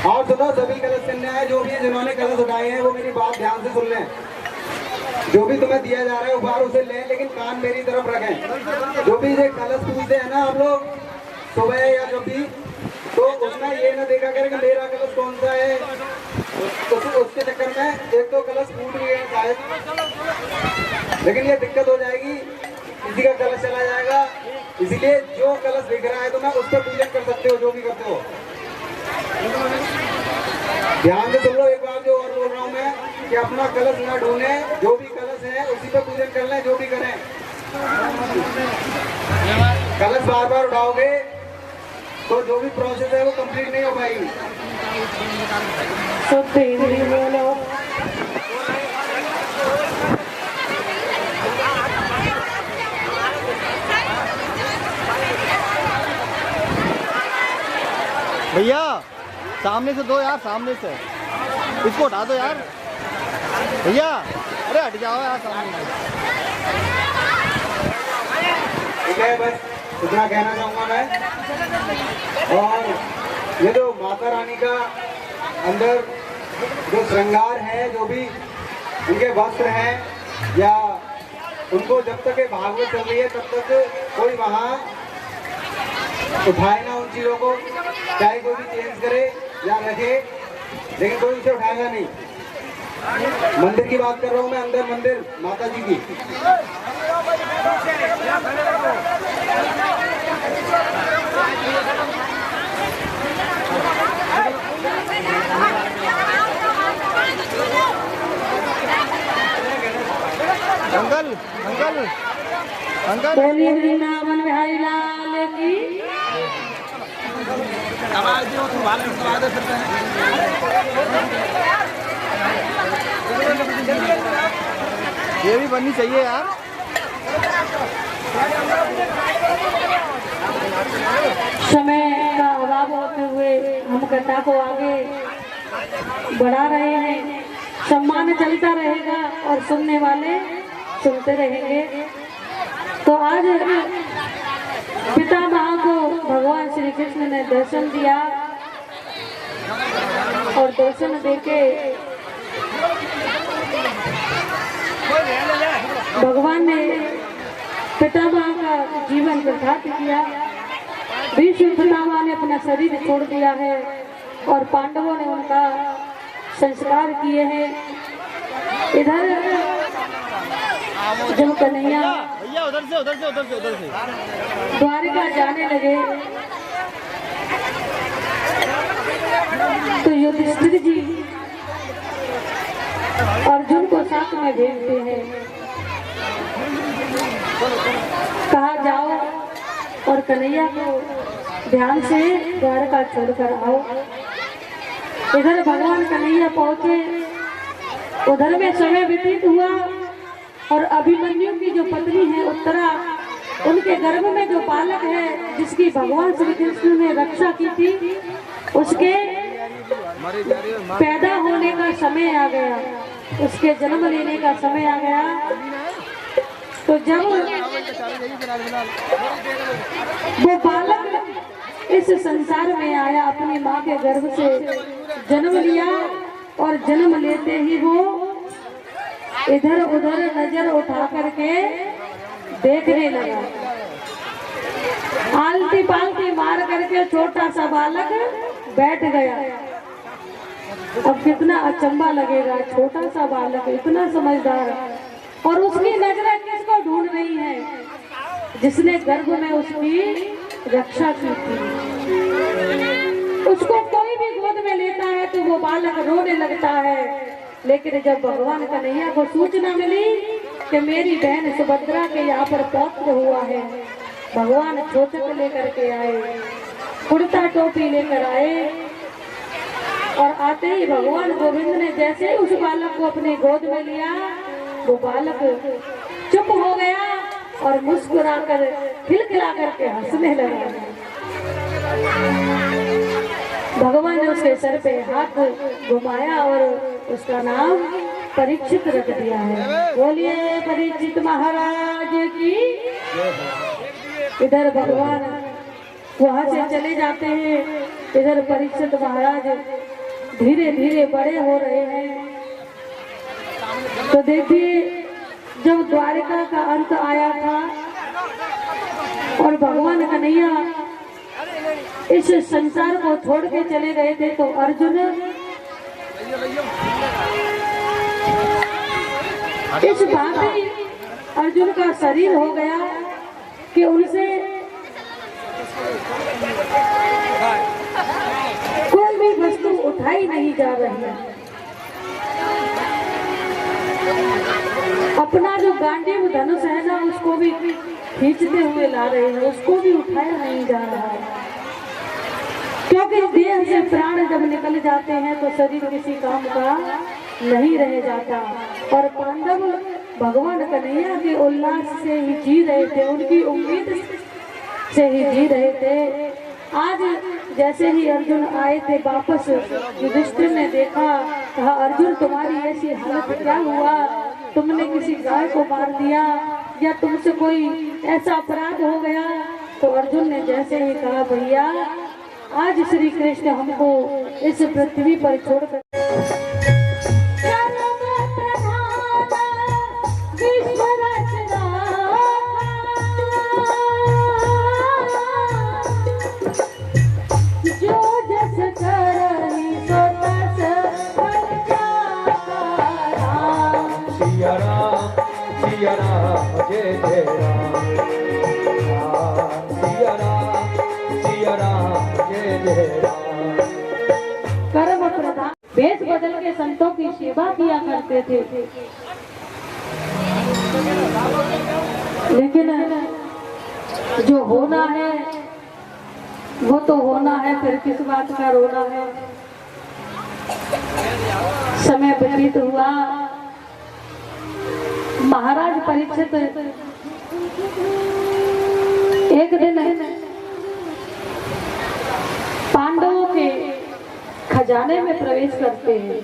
और सुनो, सभी कलश करने आए जो भी जिन्होंने कलश उठाए हैं वो मेरी बात ध्यान से सुन लें। जो भी तुम्हें दिया जा रहा है उपहार उसे लें, लेकिन कान मेरी तरफ रखें। जो भी ये कलश पूछते हैं ना आप लोग सुबह या जब भी, तो उसमें ये ना देखा करें कि मेरा कलश कौन सा है, उसके चक्कर में एक तो कलश टूट गया शायद, लेकिन ये दिक्कत हो जाएगी, किसी का कलश चला जाएगा। इसीलिए जो कलश दिख रहा है तो मैं उस पर पूजन कर सकते हो, जो भी करते हो। ध्यान से सुन लो एक बार जो और बोल रहा हूँ मैं, कि अपना कलश ना ढूंढे, जो भी कलश है उसी पे पूजन कर लें, जो भी करें। कलश बार बार उठाओगे तो जो भी प्रोसेस है वो कंप्लीट नहीं हो पाएगी। भैया सामने से दो यार, सामने से इसको हटा दो यार भैया, अरे हट जाओ यार सामने से। ठीक है, बस इतना कहना चाहूंगा मैं। और ये जो माता रानी का अंदर जो श्रृंगार है, जो भी उनके वस्त्र हैं, या उनको जब तक ये भागवत चल रही है तब तक कोई वहाँ उठाए ना उन चीज़ों को, चाहे कोई भी चेंज करे या रखे, लेकिन कोई उसे उठाएगा नहीं। मंदिर की बात कर रहा हूँ मैं, अंदर मंदिर माता जी की। अंकल अंकल अंकल, बोलिए वृंदावन बिहारी लाल की। ये भी बननी चाहिए यार। समय का अभाव होते हुए हम कथा को आगे बढ़ा रहे हैं। सम्मान चलता रहेगा और सुनने वाले सुनते रहेंगे। तो आज पितामह को भगवान श्री कृष्ण ने दर्शन दिया और दर्शन देके भगवान ने पितामह का जीवन प्रभावित किया। भीष्म पितामह ने अपना शरीर छोड़ दिया है और पांडवों ने उनका संस्कार किए हैं। इधर जब कन्हैया भैया उधर से उधर से उधर से उधर से द्वारिका जाने लगे तो युधिष्ठिर जी अर्जुन को साथ में भेजते हैं, कहा जाओ और कन्हैया को ध्यान से द्वारका छोड़कर आओ। इधर भगवान कन्हैया पहुंचे, उधर में समय व्यतीत हुआ और अभिमन्यु की जो पत्नी है उत्तरा, उनके गर्भ में जो बालक है जिसकी भगवान श्री कृष्ण ने रक्षा की थी, उसके पैदा होने का समय आ गया, उसके जन्म लेने का समय आ गया। तो जब वो बालक इस संसार में आया, अपनी माँ के गर्भ से जन्म लिया और जन्म लेते ही वो इधर उधर नजर उठा करके देखने लगा। आलती पालती मार करके छोटा सा बालक बैठ गया। अब कितना अचंभा लगेगा, छोटा सा बालक इतना समझदार, और उसकी नजरें किसको ढूंढ रही है? जिसने गर्भ में उसकी रक्षा की थी। उसको कोई भी गोद में लेता है तो वो बालक रोने लगता है, लेकिन जब भगवान कन्हैया को सूचना मिली कि मेरी बहन सुभद्रा के यहाँ पर पौत्र हुआ है, भगवान चोचक लेकर के आए, कुर्ता टोपी लेकर आए, और आते ही भगवान गोविंद ने जैसे ही उस बालक को अपनी गोद में लिया, वो बालक चुप हो गया और मुस्कुराकर खिलखिला करके हंसने लगा। भगवान ने उसके सर पे हाथ घुमाया और उसका नाम परीक्षित रख दिया है। बोलिए परीक्षित महाराज की। इधर भगवान वहां से चले जाते हैं इधर परीक्षित महाराज धीरे धीरे बड़े हो रहे हैं। तो देखिए जब द्वारिका का अंत आया था और भगवान कन्हैया इस संसार को छोड़ के चले गए थे, तो अर्जुन इस भांति अर्जुन का शरीर हो गया कि उनसे कोई भी वस्तु उठाई नहीं जा रही है। अपना जो गांडीव धनुष है ना, उसको भी खींचते हुए ला रहे हैं, उसको भी उठाया नहीं जा रहा है। क्योंकि देह से प्राण जब निकल जाते हैं तो शरीर किसी काम का नहीं रह जाता। और पांडव भगवान कन्हैया के उल्लास से ही जी रहे थे, उनकी उम्मीद से ही जी रहे थे। आज जैसे ही अर्जुन आए थे वापस, युधिष्ठिर ने देखा, कहा अर्जुन तुम्हारी ऐसी हालत क्या हुआ, तुमने किसी गाय को मार दिया या तुमसे कोई ऐसा अपराध हो गया। तो अर्जुन ने जैसे ही कहा भैया आज श्री कृष्ण हमको इस पृथ्वी पर छोड़कर जय जय राम, सिया राम जय जय राम। कर्म प्रधान वेश बदल के संतों की सेवा किया करते थे, लेकिन जो होना है वो तो होना है, फिर किस बात का रोना है। समय व्यतीत हुआ, महाराज परीक्षित एक दिन पांडवों के खजाने में प्रवेश करते हैं।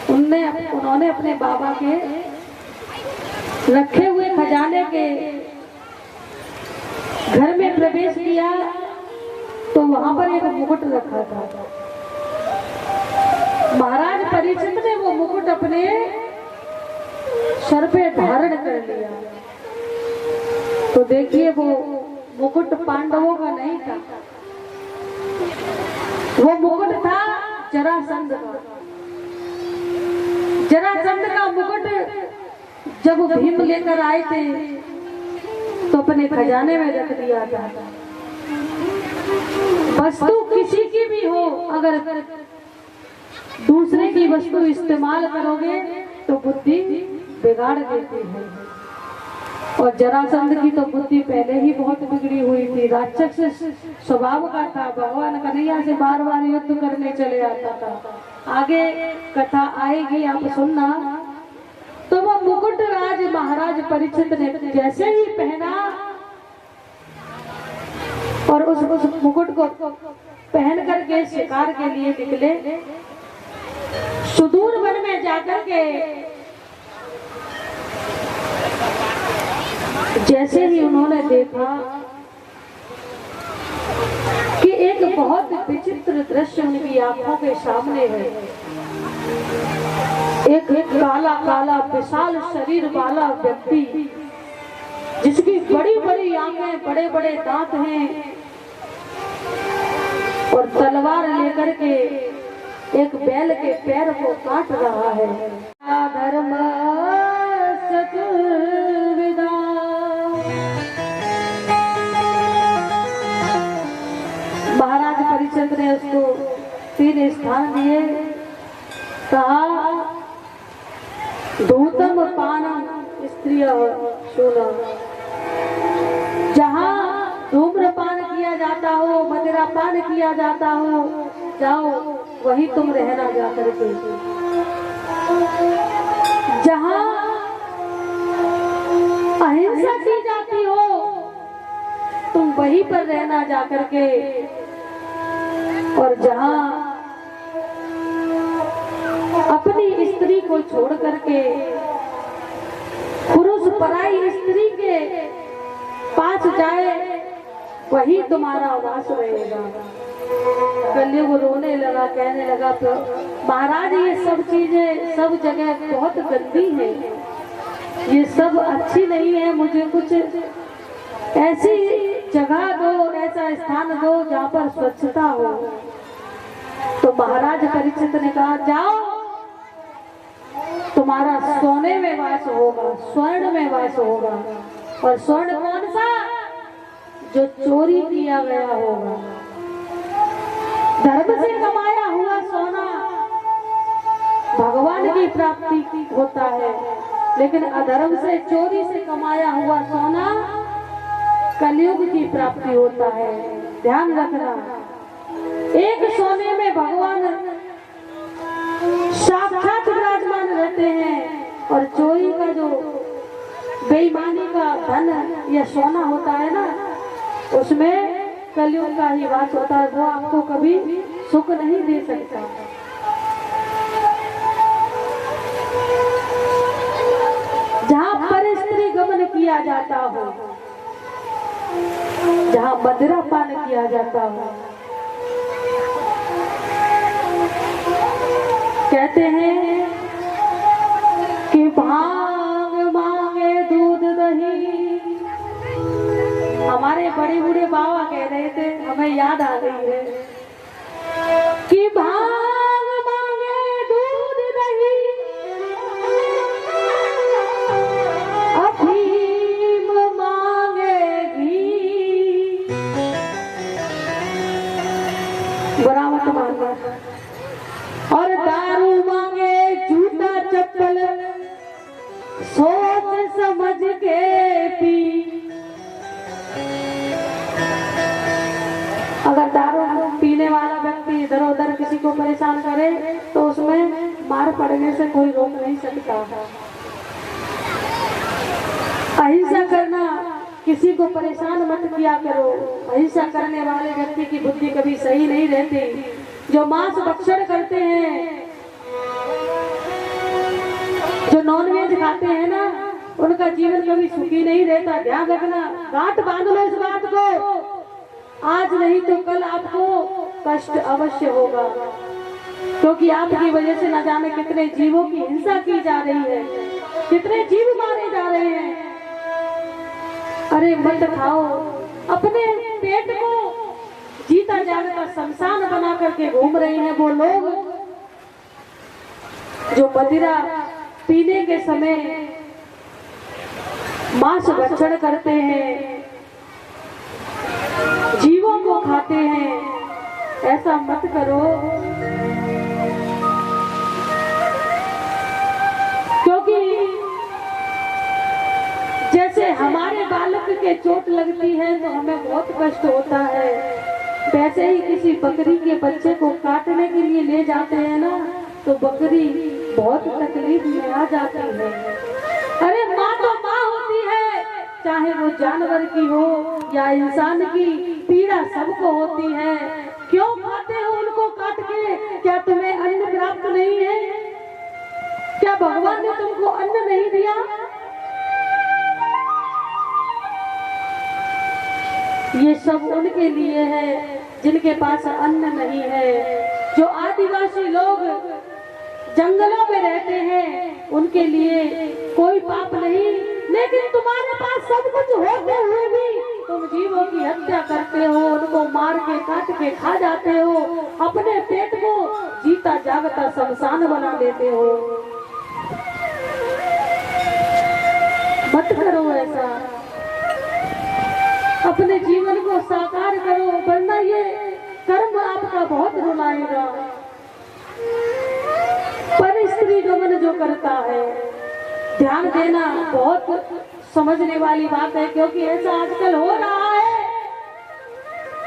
उन्होंने अपने बाबा के रखे हुए खजाने के घर में प्रवेश किया, तो वहां पर एक मुकुट रखा था। महाराज परीक्षित ने वो मुकुट अपने सर पे धारण कर लिया। तो देखिए वो मुकुट पांडवों का नहीं था, वो मुकुट था जरासंध का। जरासंध का मुकुट जब भीम लेकर आए थे तो अपने खजाने में रख दिया था। वस्तु किसी की भी हो, अगर दूसरे की वस्तु इस्तेमाल करोगे तो बुद्धि बिगाड़ देती है। और जरासंध की तो बुद्धि पहले ही बहुत बिगड़ी हुई थी, राक्षस स्वभाव का था, भगवान कन्हैया से बार बार युद्ध करने चले आता था। आगे कथा आएगी, आप सुनना। तो वो मुकुट आज महाराज परीक्षित ने जैसे ही पहना और उस मुकुट को पहन करके शिकार के लिए निकले। सुदूर वन में जाकर के जैसे ही उन्होंने देखा कि एक बहुत विचित्र दृश्य उनकी आंखों के सामने है। एक काला काला विशाल शरीर वाला व्यक्ति, जिसकी बड़ी बड़ी आंखें, बड़े बड़े दांत हैं, और तलवार लेकर के एक बैल के पैर को काट रहा है। धर्म चतुर्विधा, महाराज परीक्षित ने उसको 3 स्थान दिए। कहा धूतम पानम स्त्रिय शूला, जहाँ धूम्रपान किया जाता हो, मदिरापान किया जाता हो, जाओ वही तुम रहना जा करके। जहाँ अहिंसा की जाती हो तुम वहीं पर रहना जा करके। और जहाँ अपनी स्त्री को छोड़ करके पुरुष पराई स्त्री के पास जाए, वही तुम्हारा वास रहेगा। कलयुग रोने लगा, कहने लगा तो महाराज ये सब चीजें सब जगह बहुत गंदी है, ये सब अच्छी नहीं है, मुझे कुछ ऐसी जगह दो, ऐसा स्थान दो जहाँ पर स्वच्छता हो। तो महाराज परीक्षित ने कहा जाओ, तुम्हारा सोने में वास होगा, स्वर्ण में वास होगा। और स्वर्ण कौन सा? जो चोरी किया गया होगा। धर्म से कमाया हुआ सोना भगवान की प्राप्ति होता है, लेकिन अधर्म से चोरी से कमाया हुआ सोना कलयुग की प्राप्ति होता है। ध्यान रखना, एक सोने में भगवान साक्षात विराजमान रहते हैं, और चोरी का जो बेईमानी का धन या सोना होता है ना, उसमें कलयुग का ही वास होता है, वो आपको कभी सुख नहीं दे सकता। जहाँ पर स्त्री गमन किया जाता हो, जहाँ मदिरा पान किया जाता हो, कहते हैं कि भांग मांगे दूध दही। हमारे बड़े बूढ़े बाबा कह रहे थे, हमें याद आ गई है कि भांग मांगे दूध दही, अफीम मांगे घी। बुरा मत मानना। और दारू मांगे जूता चप्पल, सोच समझ के पी। अगर दारू पीने वाला व्यक्ति इधर उधर किसी को परेशान करे तो उसमें मार पड़ने से कोई रोक नहीं सकता। अहिंसा करना, किसी को परेशान मत किया करो। अहिंसा करने वाले व्यक्ति की बुद्धि कभी सही नहीं रहती। जो मांस भक्षण करते हैं, जो नॉनवेज खाते हैं ना, उनका जीवन कभी सुखी नहीं रहता। ध्यान रखना, गांठ बांध लो इस बात को, आज नहीं तो कल आपको कष्ट अवश्य होगा, क्योंकि आपकी वजह से न जाने कितने जीवों की हिंसा की जा रही है, कितने जीव मारे जा रहे हैं। अरे मत खाओ, अपने पेट को जीता जागता शमशान बना करके घूम रहे हैं वो लोग जो मदिरा पीने के समय मांस भक्षण करते हैं, जीवों को खाते हैं। ऐसा मत करो, क्योंकि जैसे हमारे बालक के चोट लगती है तो हमें बहुत कष्ट होता है, वैसे ही किसी बकरी के बच्चे को काटने के लिए ले जाते हैं ना, तो बकरी बहुत तकलीफ में आ जाती है। अरे माँ तो माँ होती है, चाहे वो जानवर की हो या इंसान की, पीड़ा सबको होती है। क्यों खाते हो उनको काट के? क्या तुम्हें अन्न प्राप्त नहीं है? क्या भगवान ने तुमको अन्न नहीं दिया? ये सब उनके लिए है जिनके पास अन्न नहीं है। जो आदिवासी लोग जंगलों में रहते हैं उनके लिए कोई पाप नहीं, लेकिन तुम्हारे पास सब कुछ होते हुए भी तुम जीवों की हत्या करते हो, उनको मार के काट के खा जाते हो, अपने पेट को जीता जागता शमशान बना देते हो। मत करो ऐसा, अपने जीवन को साकार करो, वरना ये कर्म आपका बहुत रुलाएगा। पर स्त्री गमन जो करता है, ध्यान देना, बहुत समझने वाली बात है, क्योंकि ऐसा आजकल हो रहा है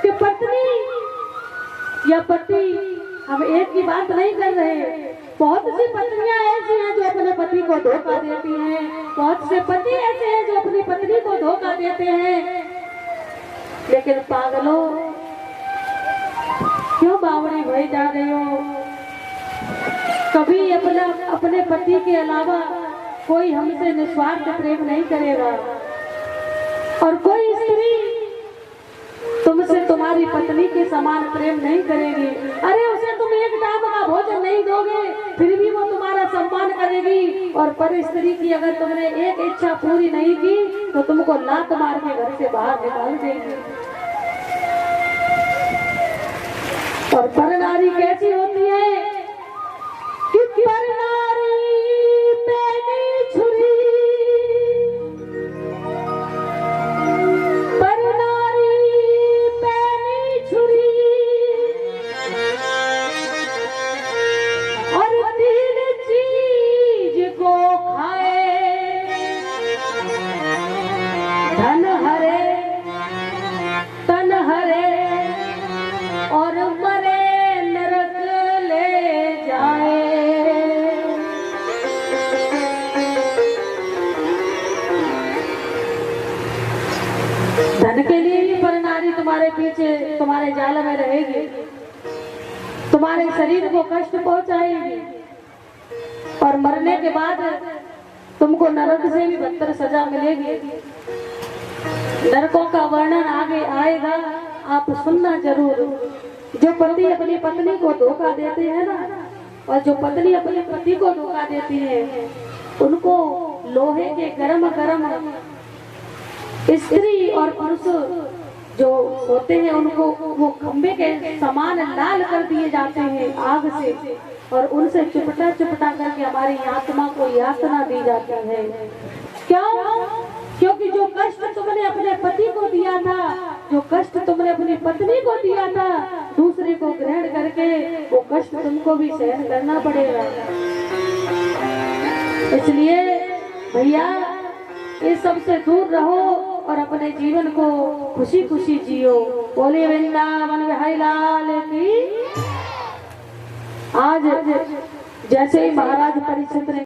कि पत्नी या पति, हम एक की बात नहीं कर रहे, बहुत सी पत्नियां ऐसी हैं जो अपने पति को धोखा देती हैं, बहुत से पति ऐसे हैं जो अपनी पत्नी को धोखा देते हैं। लेकिन पागलों, क्यों बावड़ी भई जा रहे हो? कभी अपने पति के अलावा कोई हमसे निस्वार्थ प्रेम नहीं करेगा। और कोई स्त्री तुम्हारी पत्नी के समान प्रेम नहीं करेगी, अरे उसे तुम एक टाइम का भोजन नहीं दोगे फिर भी वो तुम्हारा सम्मान करेगी। और पर स्त्री की अगर तुमने एक इच्छा पूरी नहीं की तो तुमको लात मार के घर से बाहर निकाल देगी। और पर नारी कैसी होती है कि पर नारी पैनी छुरी, पर नारी पैनी छुरी और तीन चीज को खाए, धन हरे तन हरे और मरे नरक ले जाए। धन के लिए ही पर नारी तुम्हारे पीछे तुम्हारे जाल में रहेगी, तुम्हारे शरीर को कष्ट पहुंचाएगी और मरने के बाद तुमको नरक से भी बदतर सजा मिलेगी। नरकों का वर्णन आगे आएगा, आप सुनना जरूर। जो पति अपनी पत्नी को धोखा देते हैं ना, और जो पत्नी अपने पति को धोखा देती है, उनको लोहे के गरम गरम स्त्री और पुरुष जो होते हैं उनको वो खंबे के समान लाल कर दिए जाते हैं आग से, और उनसे चुपटा चुपटा करके हमारी आत्मा को यातना दी जाती है। क्यों? क्योंकि जो कष्ट तुमने अपने पति को दिया था, जो कष्ट तुमने अपनी पत्नी को दिया था, दूसरे को ग्रहण करके वो कष्ट तुमको भी सहन करना पड़ेगा। इसलिए भैया ये सबसे दूर रहो और अपने जीवन को खुशी खुशी जियो। बोले वृंदावन बिहारी लाल की। आज जैसे ही महाराज परीक्षित ने